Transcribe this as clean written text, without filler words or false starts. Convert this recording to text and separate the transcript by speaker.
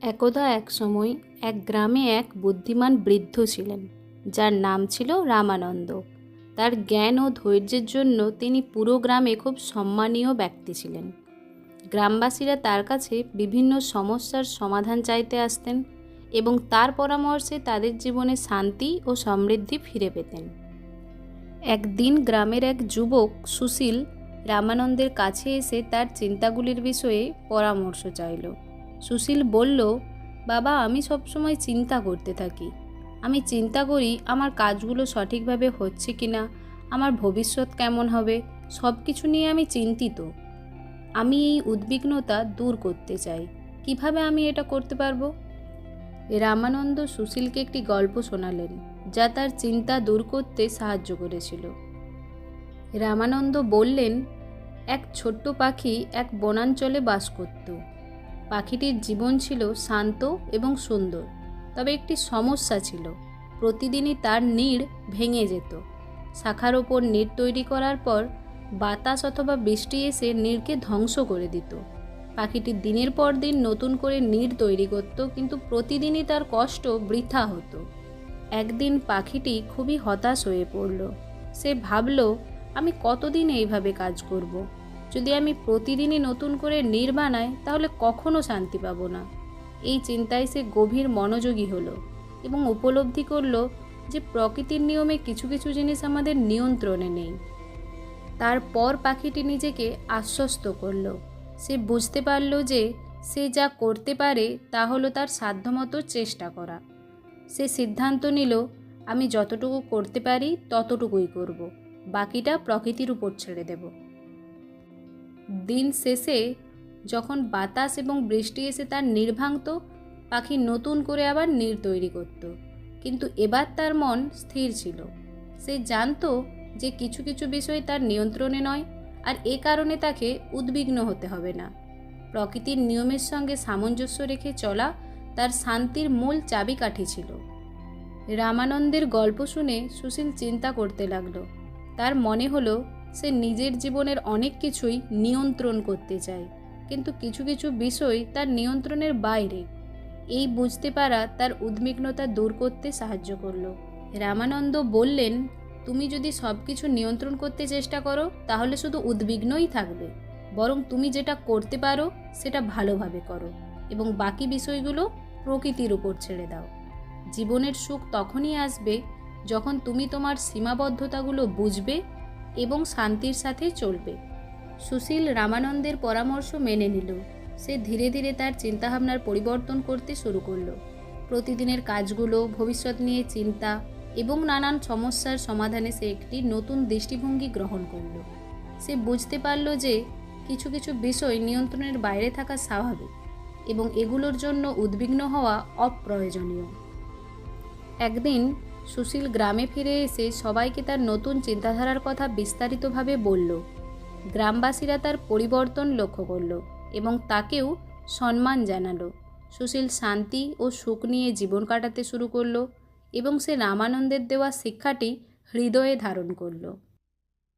Speaker 1: একদা এক সময় এক গ্রামে এক বুদ্ধিমান বৃদ্ধ ছিলেন, যার নাম ছিল রামানন্দ। তার জ্ঞান ও ধৈর্যের জন্য তিনি পুরো গ্রামে খুব সম্মানীয় ব্যক্তি ছিলেন। গ্রামবাসীরা তার কাছে বিভিন্ন সমস্যার সমাধান চাইতে আসতেন এবং তার পরামর্শে তাদের জীবনে শান্তি ও সমৃদ্ধি ফিরে পেতেন। একদিন গ্রামের এক যুবক সুশীল রামানন্দের কাছে এসে তার চিন্তাগুলির বিষয়ে পরামর্শ চাইল। সুশীল বলল, বাবা, আমি সবসময় চিন্তা করতে থাকি। আমি চিন্তা করি আমার কাজগুলো সঠিকভাবে হচ্ছে কিনা, আমার ভবিষ্যৎ কেমন হবে, সব কিছু নিয়ে আমি চিন্তিত। আমি এই উদ্বিগ্নতা দূর করতে চাই। কিভাবে আমি এটা করতে পারবো? রামানন্দ সুশীলকে একটি গল্প শোনালেন, যা তার চিন্তা দূর করতে সাহায্য করেছিল। রামানন্দ বললেন, এক ছোট্ট পাখি এক বনাঞ্চলে বাস করত। পাখিটির জীবন ছিল শান্ত এবং সুন্দর, তবে একটি সমস্যা ছিল। প্রতিদিনই তার নীড় ভেঙে যেত। শাখার ওপর নীড় তৈরি করার পর বাতাস অথবা বৃষ্টি এসে নীড়কে ধ্বংস করে দিত। পাখিটি দিনের পর দিন নতুন করে নীড় তৈরি করত, কিন্তু প্রতিদিনই তার কষ্ট বৃথা হতো। একদিন পাখিটি খুবই হতাশ হয়ে পড়ল। সে ভাবল, আমি কতদিন এইভাবে কাজ করব? যদি আমি প্রতিদিনই নতুন করে নীড় বানাই, তাহলে কখনো শান্তি পাবো না। এই চিন্তায় সে গভীর মনোযোগী হলো এবং উপলব্ধি করলো যে প্রকৃতির নিয়মে কিছু কিছু জিনিস আমাদের নিয়ন্ত্রণে নেই। তারপর পাখিটি নিজেকে আশ্বস্ত করলো। সে বুঝতে পারল যে সে যা করতে পারে তা হলো তার সাধ্যমতো চেষ্টা করা। সে সিদ্ধান্ত নিল, আমি যতটুকু করতে পারি ততটুকুই করব, বাকিটা প্রকৃতির উপর ছেড়ে দেব। দিন শেষে যখন বাতাস এবং বৃষ্টি এসে তার নীড় ভাঙত, পাখি নতুন করে আবার নীড় তৈরি করত। কিন্তু এবার তার মন স্থির ছিল। সে জানতো যে কিছু কিছু বিষয় তার নিয়ন্ত্রণে নয়, আর এ কারণে তাকে উদ্বিগ্ন হতে হবে না। প্রকৃতির নিয়মের সঙ্গে সামঞ্জস্য রেখে চলা তার শান্তির মূল চাবিকাঠি ছিল। রামানন্দের গল্প শুনে সুশীল চিন্তা করতে লাগলো। তার মনে হলো সে নিজের জীবনের অনেক কিছুই নিয়ন্ত্রণ করতে চায়, কিন্তু কিছু কিছু বিষয় তার নিয়ন্ত্রণের বাইরে। এই বুঝতে পারা তার উদ্বিগ্নতা দূর করতে সাহায্য করলো। রামানন্দ বললেন, তুমি যদি সব কিছু নিয়ন্ত্রণ করতে চেষ্টা করো, তাহলে শুধু উদ্বিগ্নই থাকবে। বরং তুমি যেটা করতে পারো সেটা ভালোভাবে করো এবং বাকি বিষয়গুলো প্রকৃতির উপর ছেড়ে দাও। জীবনের সুখ তখনই আসবে যখন তুমি তোমার সীমাবদ্ধতাগুলো বুঝবে এবং শান্তির সাথে চলবে। সুশীল রামানন্দের পরামর্শ মেনে নিল। সে ধীরে ধীরে তার চিন্তাভাবনার পরিবর্তন করতে শুরু করলো। প্রতিদিনের কাজগুলো, ভবিষ্যৎ নিয়ে চিন্তা এবং নানান সমস্যার সমাধানে সে একটি নতুন দৃষ্টিভঙ্গি গ্রহণ করল। সে বুঝতে পারল যে কিছু কিছু বিষয় নিয়ন্ত্রণের বাইরে থাকা স্বাভাবিক এবং এগুলোর জন্য উদ্বিগ্ন হওয়া অপ্রয়োজনীয়। একদিন সুশীল গ্রামে ফিরে এসে সবাইকে তার নতুন চিন্তাধারার কথা বিস্তারিতভাবে বলল। গ্রামবাসীরা তার পরিবর্তন লক্ষ্য করল এবং তাকেও সম্মান জানালো। সুশীল শান্তি ও সুখ নিয়ে জীবন কাটাতে শুরু করলো এবং সে রামানন্দের দেওয়া শিক্ষাটি হৃদয়ে ধারণ করল।